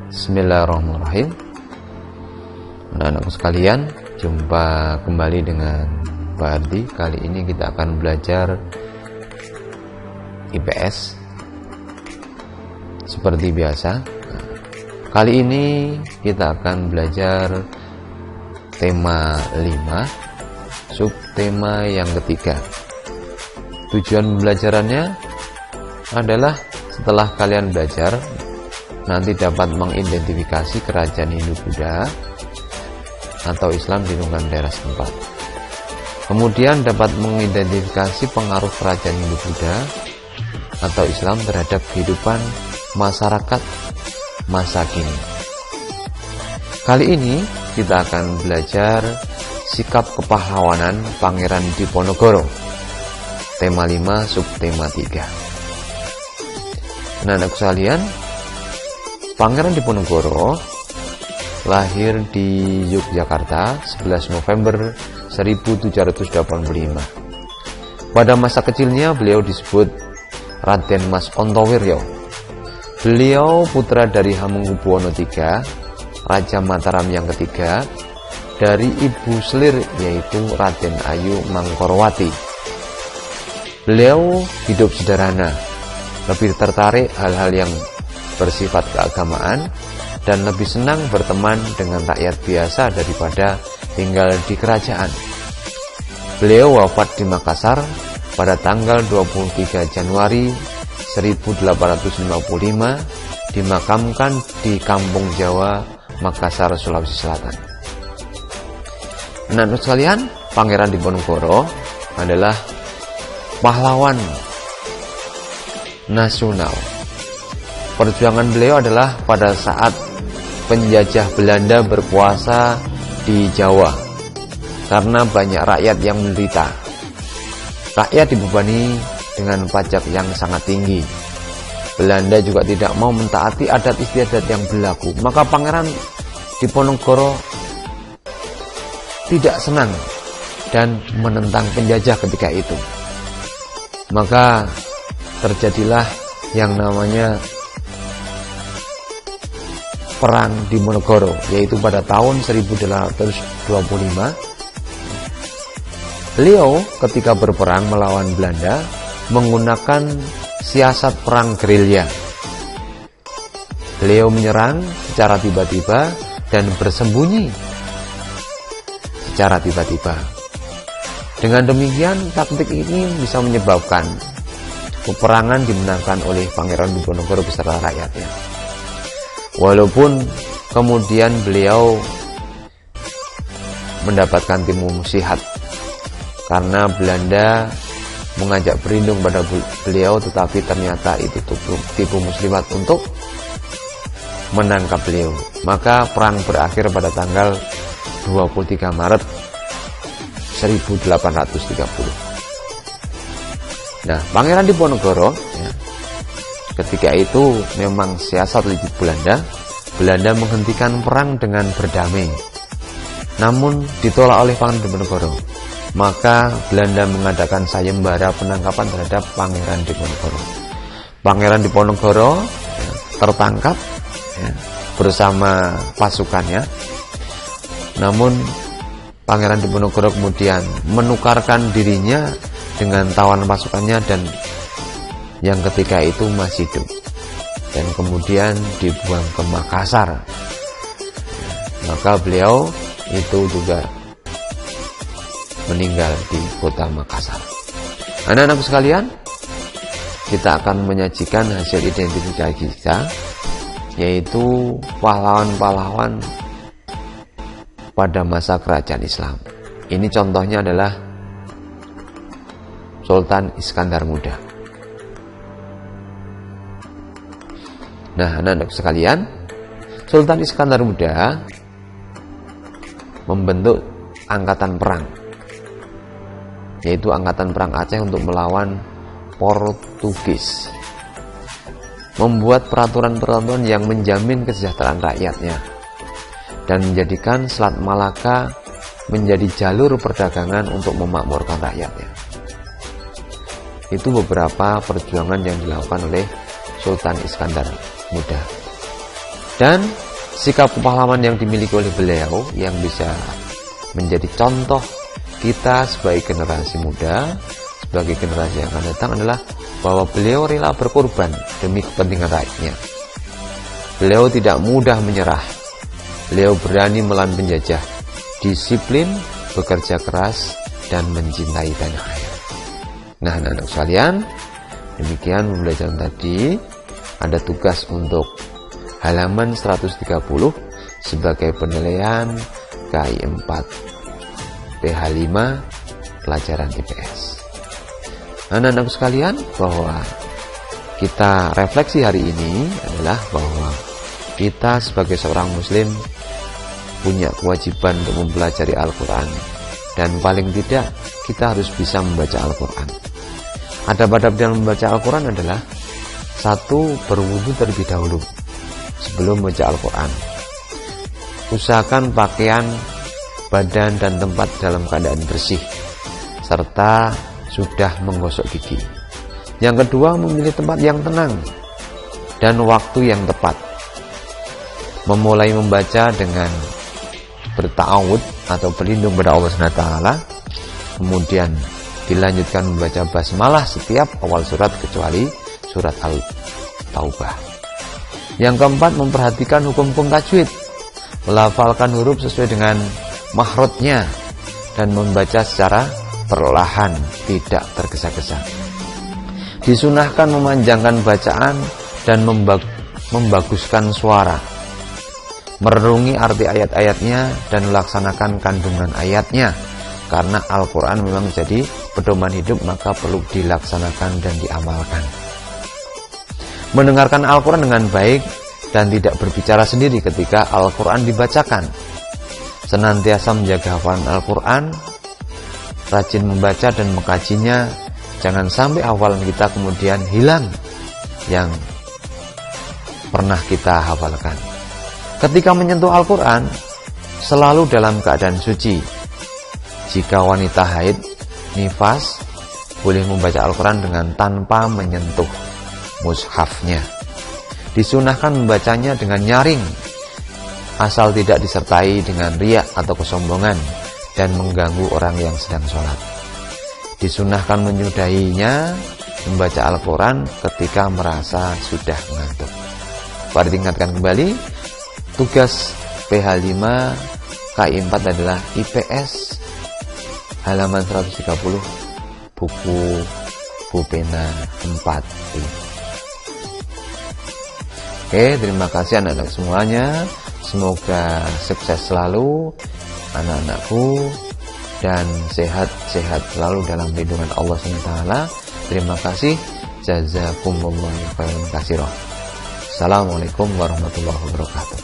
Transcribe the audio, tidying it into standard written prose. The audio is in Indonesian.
Bismillahirrahmanirrahim. Anak-anakku sekalian, jumpa kembali dengan Pak Ardi. Kali ini kita akan belajar IPS seperti biasa. Kali ini kita akan belajar tema 5, subtema yang ketiga. Tujuan pembelajarannya adalah setelah kalian belajar, nanti dapat mengidentifikasi kerajaan Hindu-Buddha atau Islam di lingkungan daerah setempat. Kemudian dapat mengidentifikasi pengaruh kerajaan Hindu-Buddha atau Islam terhadap kehidupan masyarakat masa kini. Kali ini kita akan belajar sikap kepahlawanan Pangeran Diponegoro. Tema 5, subtema 3. Anak-anak sekalian, Pangeran Diponegoro lahir di Yogyakarta 11 November 1785. Pada masa kecilnya beliau disebut Raden Mas Ontowiryo. Beliau putra dari Hamengkubuwono III, Raja Mataram yang ketiga, dari Ibu Selir yaitu Raden Ayu Mangkorowati. Beliau hidup sederhana, lebih tertarik hal-hal yang bersifat keagamaan, dan lebih senang berteman dengan rakyat biasa daripada tinggal di kerajaan. Beliau wafat di Makassar pada tanggal 23 Januari 1855, dimakamkan di Kampung Jawa, Makassar, Sulawesi Selatan. Anak-anak sekalian, Pangeran Diponegoro adalah pahlawan nasional. Perjuangan beliau adalah pada saat penjajah Belanda berkuasa di Jawa, karena banyak rakyat yang menderita. Rakyat dibebani dengan pajak yang sangat tinggi. Belanda juga tidak mau mentaati adat istiadat yang berlaku. Maka Pangeran Diponegoro tidak senang dan menentang penjajah ketika itu. Maka terjadilah yang namanya Perang Diponegoro, yaitu pada tahun 1825. Beliau ketika berperang melawan Belanda menggunakan siasat perang gerilya. Beliau menyerang secara tiba-tiba dan bersembunyi secara tiba-tiba. Dengan demikian, taktik ini bisa menyebabkan peperangan dimenangkan oleh Pangeran Diponegoro beserta rakyatnya. Walaupun kemudian beliau mendapatkan tipu muslihat karena Belanda mengajak berlindung pada beliau, tetapi ternyata itu tipu muslihat untuk menangkap beliau. Maka perang berakhir pada tanggal 23 Maret 1830. Nah, Pangeran Diponegoro ketika itu memang siasat licik Belanda. Belanda menghentikan perang dengan berdamai, namun ditolak oleh Pangeran Diponegoro. Maka Belanda mengadakan sayembara penangkapan terhadap Pangeran Diponegoro. Pangeran Diponegoro tertangkap bersama pasukannya. Namun Pangeran Diponegoro kemudian menukarkan dirinya dengan tawanan pasukannya, dan yang ketika itu masih hidup, dan kemudian dibuang ke Makassar. Maka beliau itu juga meninggal di kota Makassar. Anak-anakku sekalian, kita akan menyajikan hasil identifikasi kita, yaitu pahlawan-pahlawan pada masa kerajaan Islam. Ini contohnya adalah Sultan Iskandar Muda. Nah, anak-anak sekalian, Sultan Iskandar Muda membentuk angkatan perang, yaitu angkatan perang Aceh untuk melawan Portugis. Membuat peraturan-peraturan yang menjamin kesejahteraan rakyatnya, dan menjadikan Selat Malaka menjadi jalur perdagangan untuk memakmurkan rakyatnya. Itu beberapa perjuangan yang dilakukan oleh Sultan Iskandar Muda. Dan sikap kepahlawanan yang dimiliki oleh beliau yang bisa menjadi contoh kita sebagai generasi muda, sebagai generasi yang akan datang adalah bahwa beliau rela berkorban demi kepentingan rakyatnya. Beliau tidak mudah menyerah. Beliau berani melawan penjajah, disiplin, bekerja keras, dan mencintai tanah air. Nah, anak-anak sekalian, demikian pembelajaran tadi. Ada tugas untuk halaman 130 sebagai penilaian KI 4 PH5 pelajaran IPS. Anak-anak sekalian, bahwa kita refleksi hari ini adalah bahwa kita sebagai seorang muslim punya kewajiban untuk mempelajari Al-Quran, dan paling tidak kita harus bisa membaca Al-Quran. Adab-adab dalam membaca Al-Quran adalah: 1. Berwudu terlebih dahulu sebelum membaca Al-Quran. Usahakan pakaian, badan, dan tempat dalam keadaan bersih, serta sudah menggosok gigi. Yang kedua, memilih tempat yang tenang dan waktu yang tepat. Memulai membaca dengan berta'awud atau berlindung pada Allah SWT, kemudian dilanjutkan membaca basmalah setiap awal surat kecuali surat Al-Taubah. Yang keempat, memperhatikan hukum-hukum tajwid, melafalkan huruf sesuai dengan makhrajnya, dan membaca secara perlahan, tidak tergesa-gesa. Disunahkan memanjangkan bacaan dan membaguskan suara, merenungi arti ayat-ayatnya, dan melaksanakan kandungan ayatnya. Karena Al-Quran memang jadi pedoman hidup, maka perlu dilaksanakan dan diamalkan. Mendengarkan Al-Quran dengan baik dan tidak berbicara sendiri ketika Al-Quran dibacakan. Senantiasa menjaga hafalan Al-Quran, rajin membaca dan mengkajinya. Jangan sampai hafalan kita kemudian hilang yang pernah kita hafalkan. Ketika menyentuh Al-Quran, selalu dalam keadaan suci. Jika wanita haid, nifas, boleh membaca Al-Quran dengan tanpa menyentuh mushafnya. Disunahkan membacanya dengan nyaring, asal tidak disertai dengan riya atau kesombongan dan mengganggu orang yang sedang sholat. Disunahkan menyudahinya membaca Al-Quran ketika merasa sudah mengantuk. Mari tingkatkan kembali. Tugas PH5 KI 4 adalah IPS halaman 130 buku Bupena 4 ini. Oke, terima kasih anak-anak semuanya. Semoga sukses selalu anak-anakku dan sehat-sehat selalu dalam lindungan Allah SWT. Terima kasih. Jazakumullahu khairan katsiran. Assalamualaikum warahmatullahi wabarakatuh.